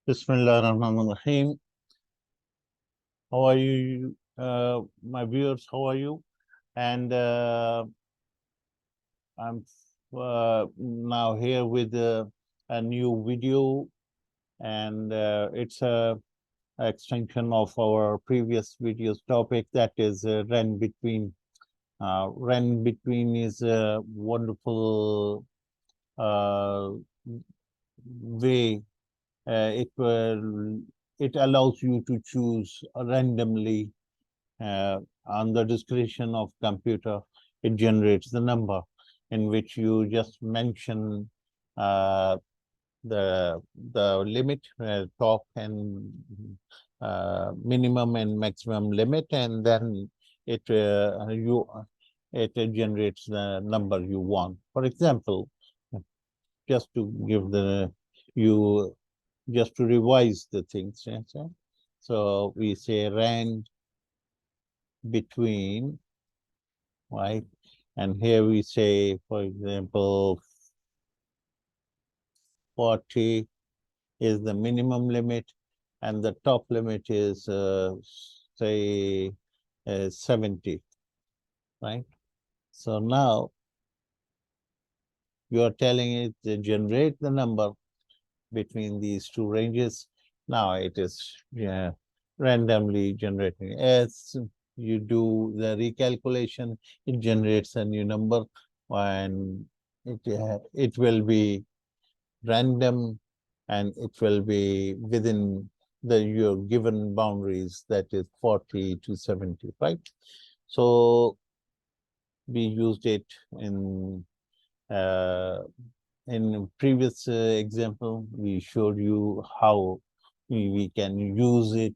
Bismillahirrahmanirrahim. How are you, my viewers? How are you? And I'm now here with a new video, and it's a extension of our previous video's topic, that is RANDBETWEEN. RANDBETWEEN is a wonderful uh, way. It allows you to choose randomly on the discretion of computer. It generates the number in which you just mention uh, the limit, top and minimum and maximum limit, and then it generates the number you want. For example, just to give you just to revise the things. Yes, yeah? So we say rand between, right? And here we say, for example, 40 is the minimum limit, and the top limit is, say, 70, right? So now you are telling it to generate the number between these two ranges. Now it is randomly generating. As you do the recalculation, it generates a new number, and it will be random, and it will be within your given boundaries, that is 40 to 70, right? So we used it in previous example. We showed you how we can use it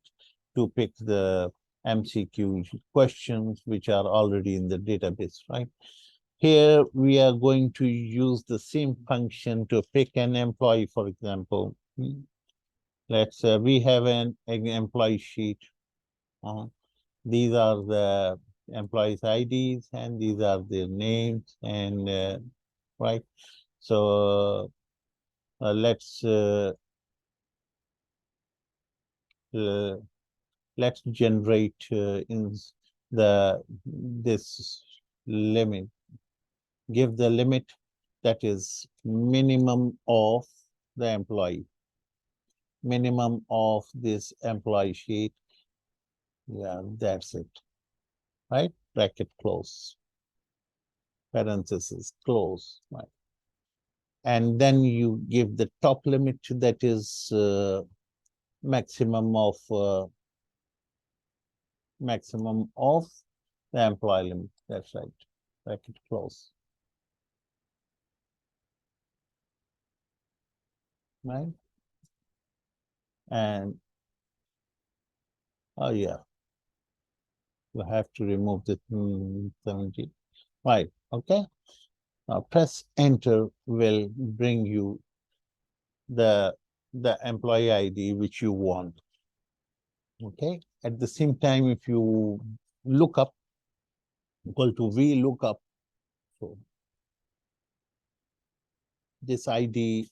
to pick the MCQ questions which are already in the database, right? Here we are going to use the same function to pick an employee, for example. Let's we have an employee sheet. These are the employees' IDs, and these are their names, and right. So let's generate in this limit. Give the limit, that is minimum of the employee, minimum of this employee sheet. Yeah, that's it, right? Bracket close, parenthesis close, right? And then you give the top limit, that is maximum of the employee limit. That's right. Bracket close. Right? And oh yeah, you have to remove the 70. Right. Okay. Now press enter will bring you the employee ID which you want. Okay. At the same time, if you look up, equal to VLOOKUP, so this ID,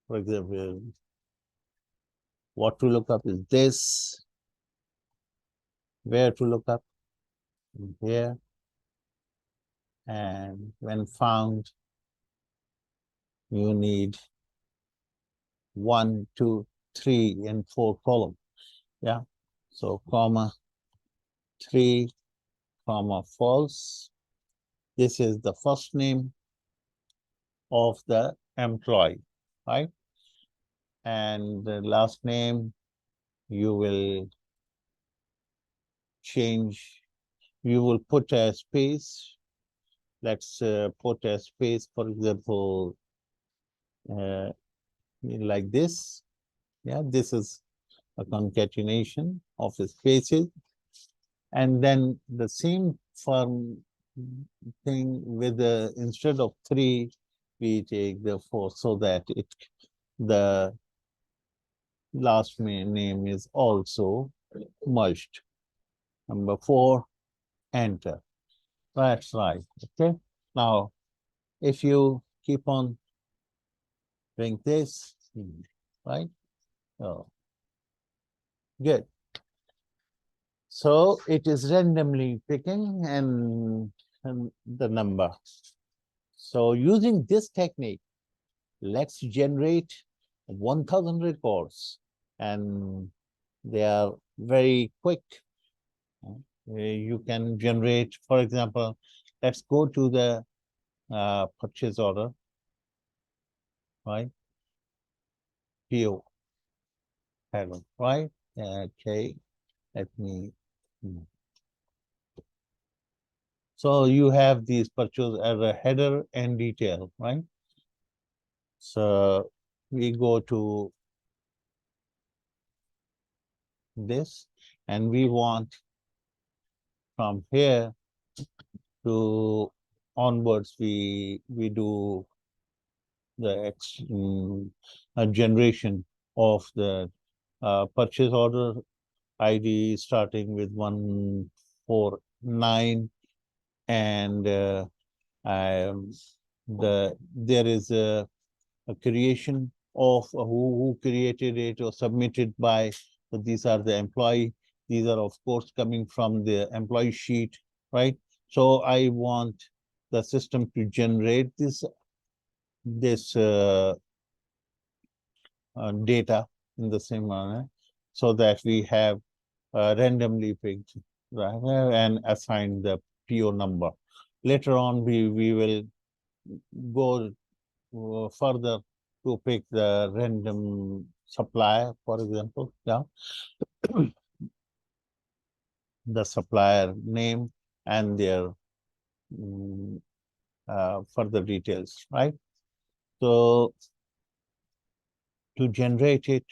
for example, what to look up is this, where to look up, here, and when found, you need 1, 2, 3, and 4 column. Yeah. So comma 3, comma false. This is the first name of the employee, right? And the last name you will change. You will put a space. Let's put a space, for example, like this. Yeah, this is a concatenation of the spaces. And then the same form thing with the, instead of 3, we take the 4, so that the last name is also merged. Number 4, enter. That's right. Okay. Now, if you keep on doing this, right? Oh, good. So it is randomly picking and the number. So using this technique, let's generate 1000 records, and they are very quick. You can generate, for example, let's go to the purchase order, right? PO, right? Okay, let me. So you have these purchase as a header and detail, right? So we go to this, and we want from here to onwards, we do the generation of the purchase order ID starting with 149, and there is a creation of who created it or submitted by. So these are the employee. These are of course coming from the employee sheet, right? So I want the system to generate this data in the same manner, so that we have randomly picked, right, and assign the PO number. Later on, we will go further to pick the random supplier, for example. Yeah, the supplier name and their further details, right? So to generate it,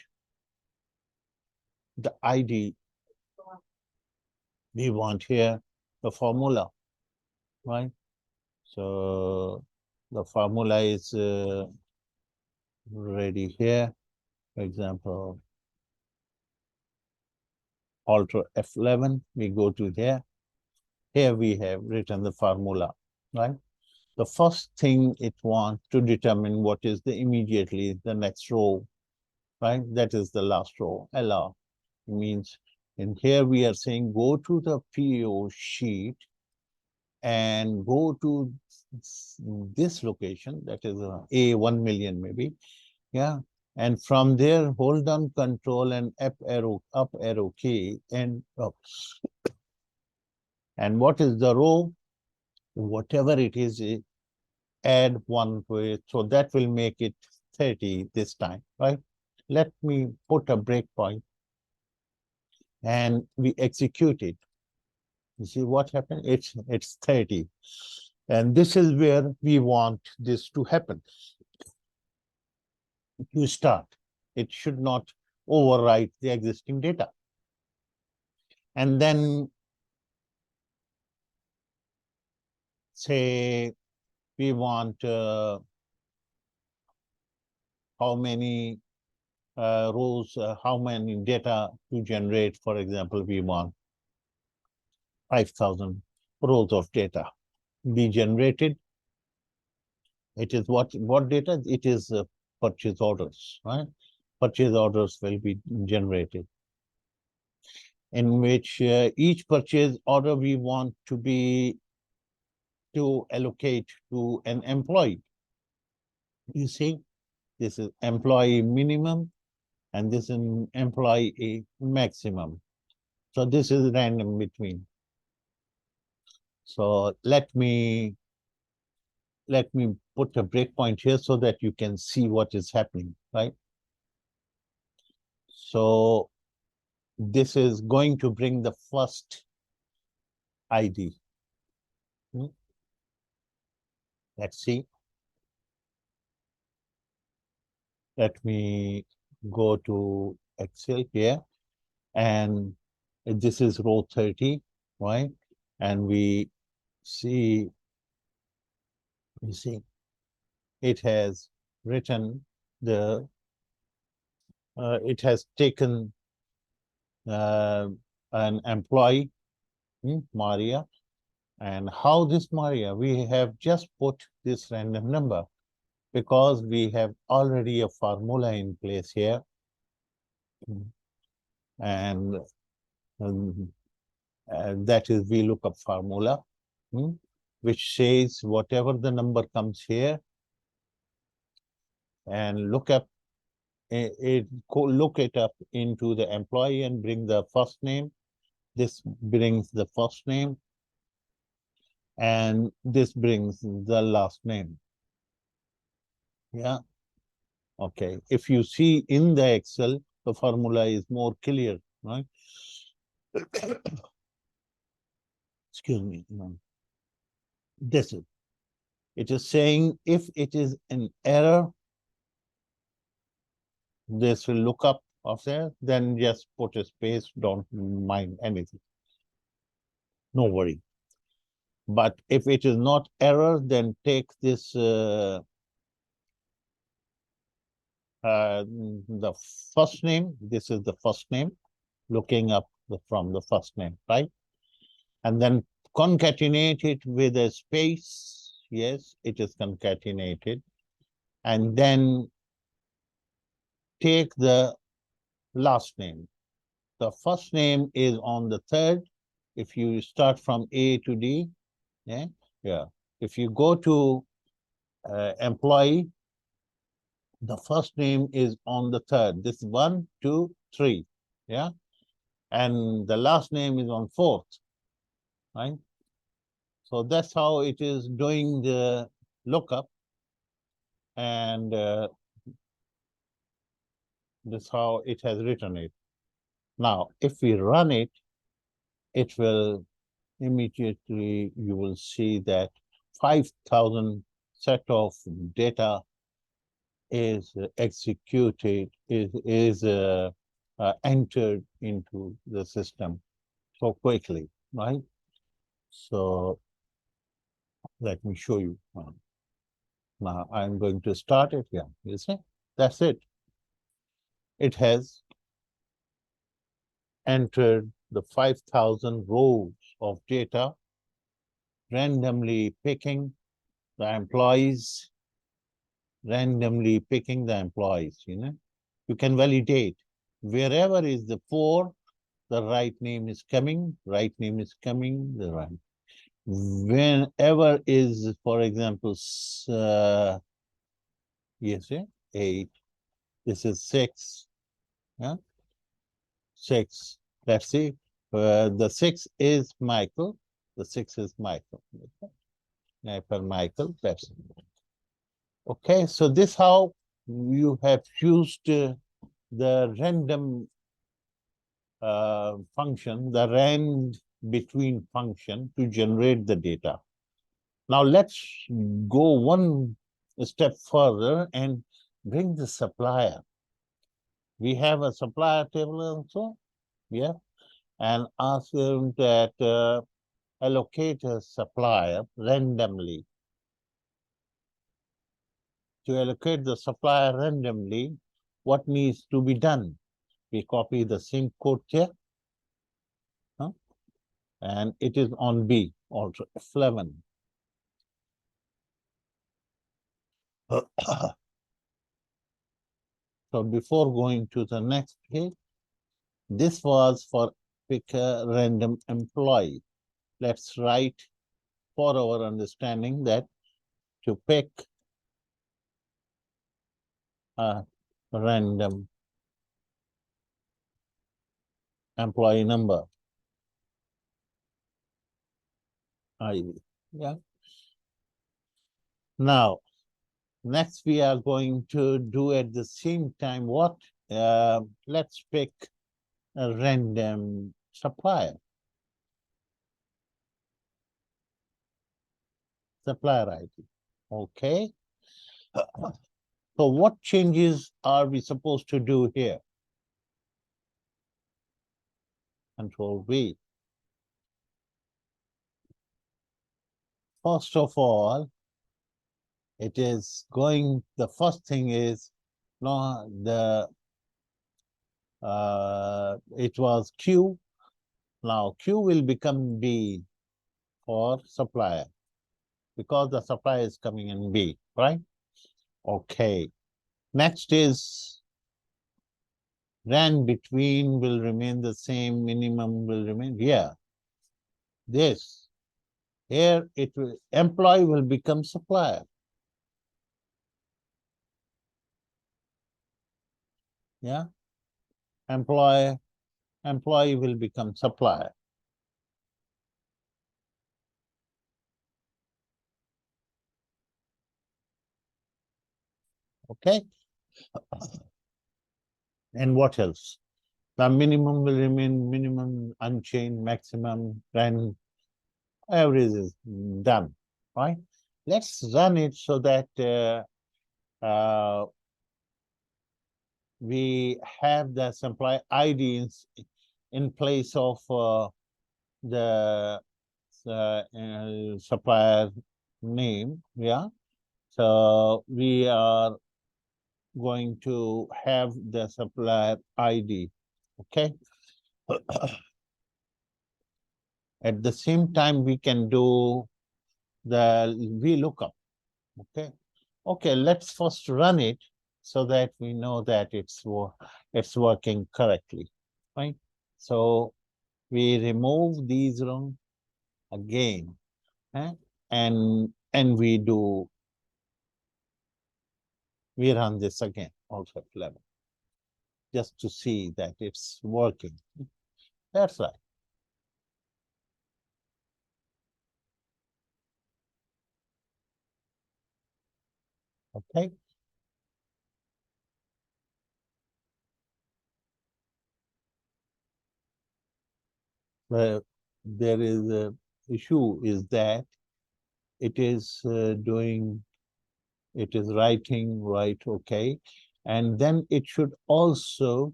the ID we want here, the formula, right? So the formula is ready here. For example, Alt F11, we go to here. Here we have written the formula, right? The first thing it wants to determine what is immediately the next row, right? That is the last row, LR. Means in here we are saying go to the PO sheet and go to this location, that is A 1 million maybe, yeah. And from there, hold down Control and up arrow key, and up. And what is the row? Whatever it is, add 1 to it. So that will make it 30 this time, right? Let me put a breakpoint and we execute it. You see what happened? It's 30. And this is where we want this to happen. To start, it should not overwrite the existing data. And then say we want how many rows, how many data to generate. For example, we want 5,000 rows of data be generated. It is what data? It is purchase orders, right? Purchase orders will be generated, in which each purchase order we want to allocate to an employee. You see, this is employee minimum, and this is employee maximum. So this is random between. So let me put a breakpoint here so that you can see what is happening, right? So this is going to bring the first ID. Let's see. Let me go to Excel here, and this is row 30, right? And we see it has written it has taken an employee, Maria. And how this Maria? We have just put this random number. because we have already a formula in place here. And that is VLOOKUP formula, which says whatever the number comes here, and look up look it up into the employee and bring the first name. This brings the first name, and this brings the last name. Yeah. Okay. If you see in the Excel, the formula is more clear, right? Excuse me. This is. It is saying if it is an error, this will look up of there, then just put a space, don't mind anything. No worry. But if it is not error, then take this the first name. This is the first name, looking up from the first name, right? And then concatenate it with a space. Yes, it is concatenated. And then take the last name. The first name is on the third. If you start from A to D, yeah. If you go to employee, the first name is on the third. This is 1, 2, 3, yeah, and the last name is on fourth, right? So that's how it is doing the lookup, and this how it has written it. Now, if we run it, it will immediately, you will see that 5,000 set of data is executed, is entered into the system so quickly, right? So let me show you. Now I'm going to start it here. You see, that's it. It has entered the 5,000 rows of data, randomly picking the employees, randomly picking the employees, You can validate wherever is the 4, the right name is coming, right name is coming, the right. Whenever is, for example, yes, 8, this is 6, yeah, 6. Let's see, the 6 is Michael, the 6 is Michael. For Michael, that's it. Okay, so this how you have used the random function, the RANDBETWEEN function to generate the data. Now let's go one step further and bring the supplier. We have a supplier table also, yeah, and ask them that allocate a supplier randomly. To allocate the supplier randomly, what needs to be done? We copy the same code here, and it is on B also, F11. So before going to the next page, this was for pick a random employee. Let's write for our understanding that to pick a random employee number, ID. Yeah. Now, next we are going to do at the same time what? Let's pick a random supplier. Supplier ID. Okay. So what changes are we supposed to do here? Control V. First of all, it is going, the first thing is it was Q. Now Q will become B for supplier because the supplier is coming in B, right? Okay. Next is RAND between will remain the same, minimum will remain. Yeah. This. Here it will, employee will become supplier. Yeah. Employee will become supplier. Okay. And what else? The minimum will remain minimum, unchanged, maximum, RAND, average is done, right? Let's run it so that we have the supply ID in place of the supplier name. Yeah. So we are going to have the supplier ID. Okay. At the same time, we can do the VLOOKUP. Okay. Okay, let's first run it so that we know that it's working correctly, right? So we remove these run again, eh? and we run this again also at 11, just to see that it's working. That's right. Okay. There is a issue is that it is it is writing right, okay, and then it should also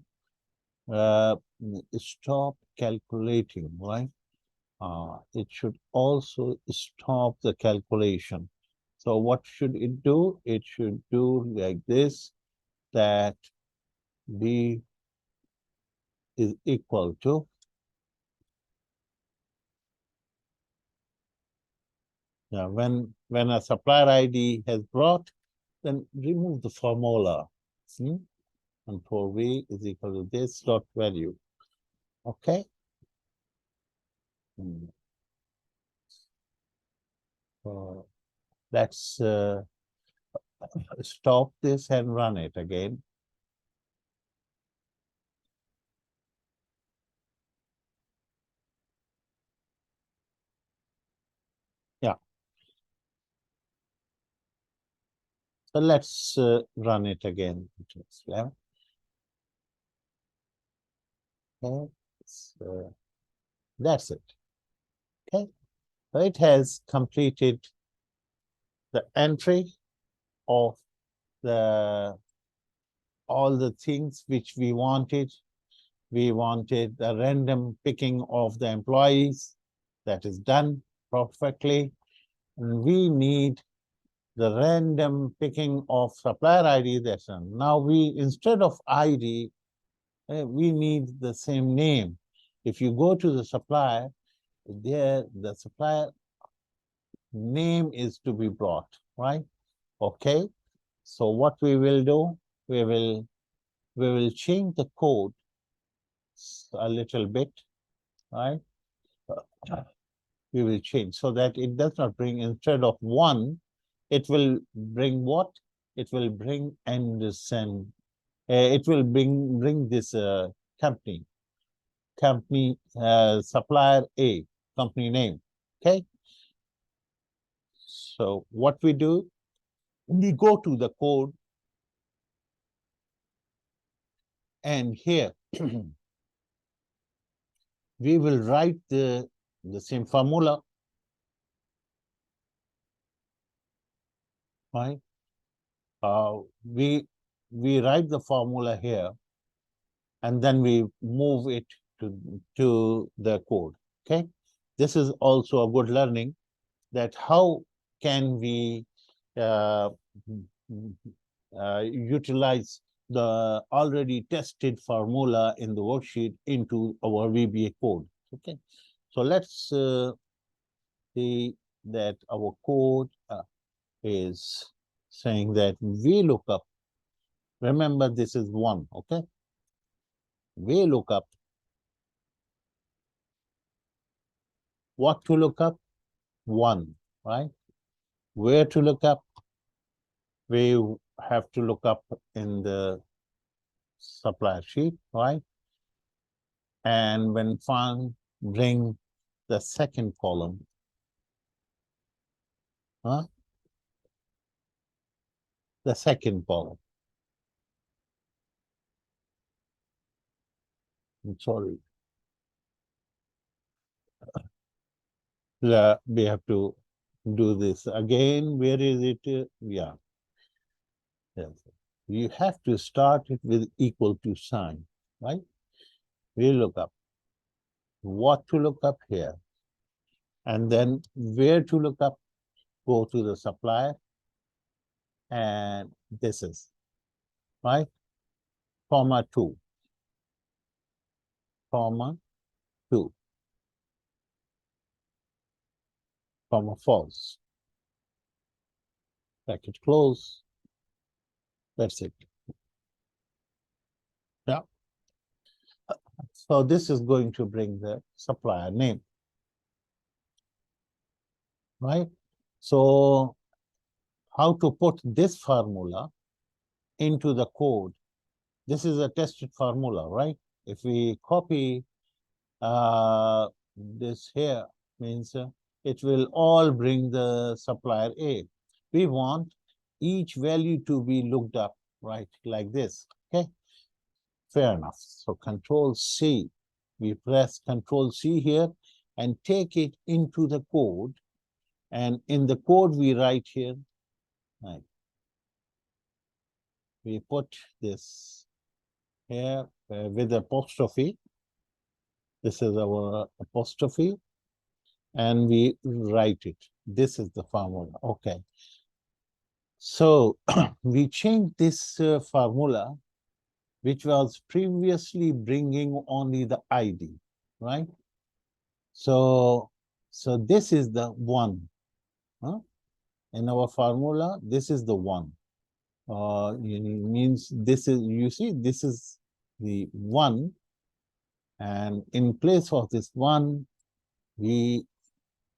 uh, stop calculating, right? It should also stop the calculation. So what should it do? It should do like this, that B is equal to, now when a supplier ID has brought, then remove the formula. See? And for V is equal to this dot value. Okay. So let's stop this and run it again. Yeah. So let's run it again. Okay. So that's it. Okay. So it has completed the entry of the all the things which we wanted. We wanted the random picking of the employees. That is done perfectly. And we need the random picking of supplier ID. That's done. Now we, instead of ID, we need the same name. If you go to the supplier, there the supplier name is to be brought, right? Okay. So what we will do, we will change the code a little bit, right? We will change so that it does not bring, instead of 1, it will bring what? It will bring Anderson. It will bring this company supplier A, company name. Okay. So what we do, we go to the code, and here we will write the same formula, right? We write the formula here, and then we move it to the code. Okay, this is also a good learning, that how can we uh, utilize the already tested formula in the worksheet into our VBA code. Okay, so let's see that our code is saying that VLOOKUP, remember this is 1, okay? VLOOKUP, what to look up? 1, right? Where to look up? We have to look up in the supplier sheet, right? And when found, bring the second column. Huh? The second column. I'm sorry. We have to do this again. Where is it? Yeah. Yes. You have to start it with equal to sign, right? We look up. What to look up here. And then where to look up, go to the supplier. And this is, right? Comma 2. Comma 2. Comma false. Bracket close. That's it. Yeah. So this is going to bring the supplier name, right? So how to put this formula into the code? This is a tested formula, right? If we copy this here, means it will all bring the supplier A. We want each value to be looked up, right? Like this, okay? Fair enough. So Control C, we press Control C here and take it into the code. And in the code we write here, right? We put this here with apostrophe. This is our apostrophe. And we write it. This is the formula. Okay. So we changed this formula, which was previously bringing only the ID, right? So this is the 1. Huh? In our formula, this is the 1. Means this is, you see, this is the 1. And in place of this 1, we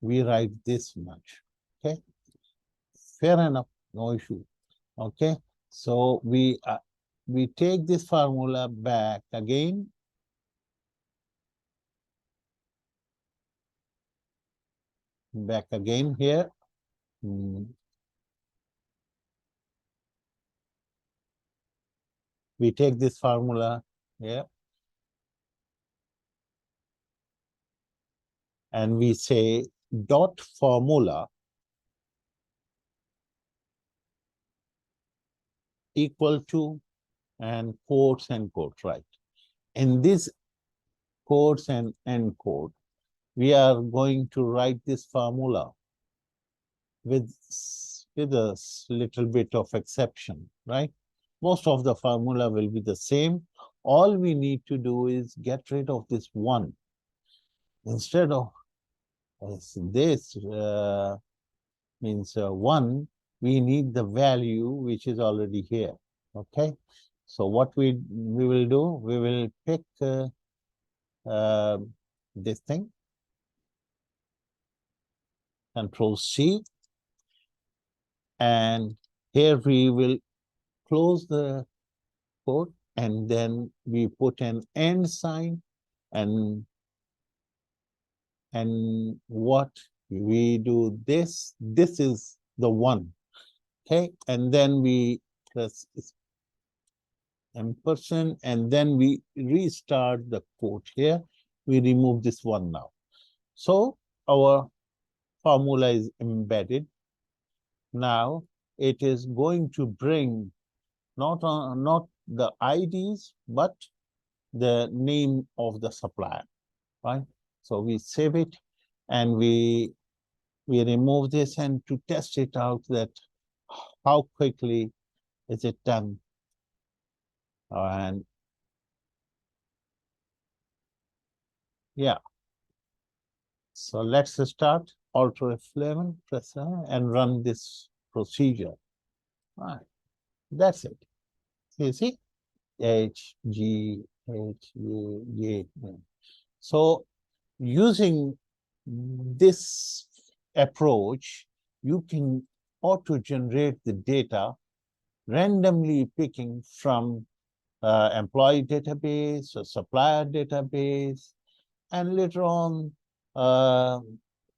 write this much. Okay. Fair enough, no issue. Okay, so we take this formula back again. Back again here. We take this formula here. And we say dot formula equal to, and quotes and quotes, right? In this quotes and end quote, we are going to write this formula with a little bit of exception, right? Most of the formula will be the same. All we need to do is get rid of this 1. Instead of this means 1, we need the value which is already here. Okay. So what we will do, we will pick this thing, Control C, and here we will close the code, and then we put an and sign, and what we do, this is the 1. Okay, and then we press ampersand, and then we restart the quote here. We remove this 1 now. So our formula is embedded. Now it is going to bring not the IDs, but the name of the supplier, right? So we save it, and we remove this, and to test it out, that how quickly is it done. And yeah, so let's start Alt F11, press and run this procedure. Right. That's it. You see, H, G, H, U, J. So using this approach, you can auto-generate the data randomly picking from employee database or supplier database, and later on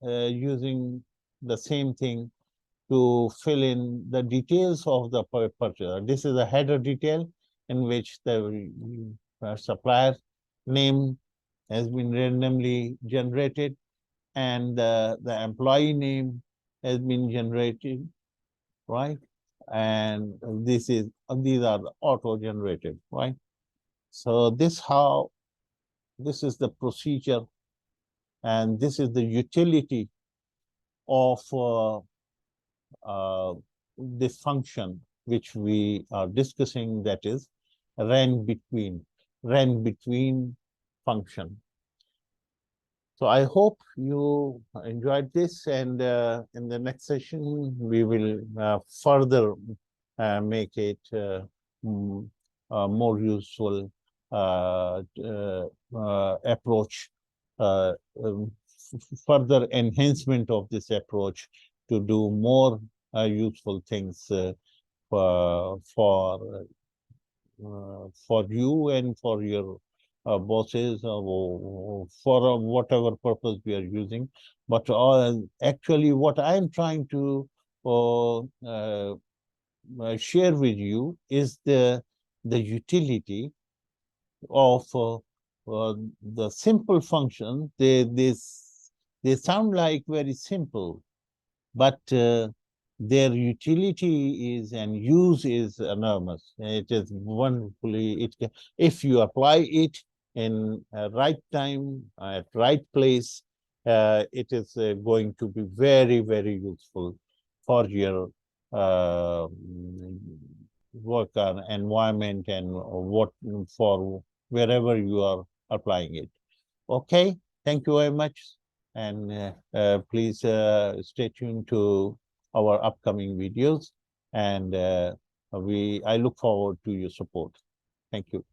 using the same thing to fill in the details of the purchaser. This is a header detail in which the supplier name has been randomly generated, and the employee name has been generated, right? And these are the auto-generated, right? So this is the procedure, and this is the utility of the function which we are discussing, that is RANDBETWEEN function. So I hope you enjoyed this, and in the next session we will further make it more useful approach, further enhancement of this approach to do more useful things for you and for your bosses, or for whatever purpose we are using. But actually, what I am trying to share with you is the utility of the simple function. They sound like very simple, but their utility is and use is enormous. It is wonderfully, if you apply it in right time, at right place, it is going to be very, very useful for your work environment, and what for wherever you are applying it. Okay, thank you very much, and please stay tuned to our upcoming videos, and I look forward to your support. Thank you.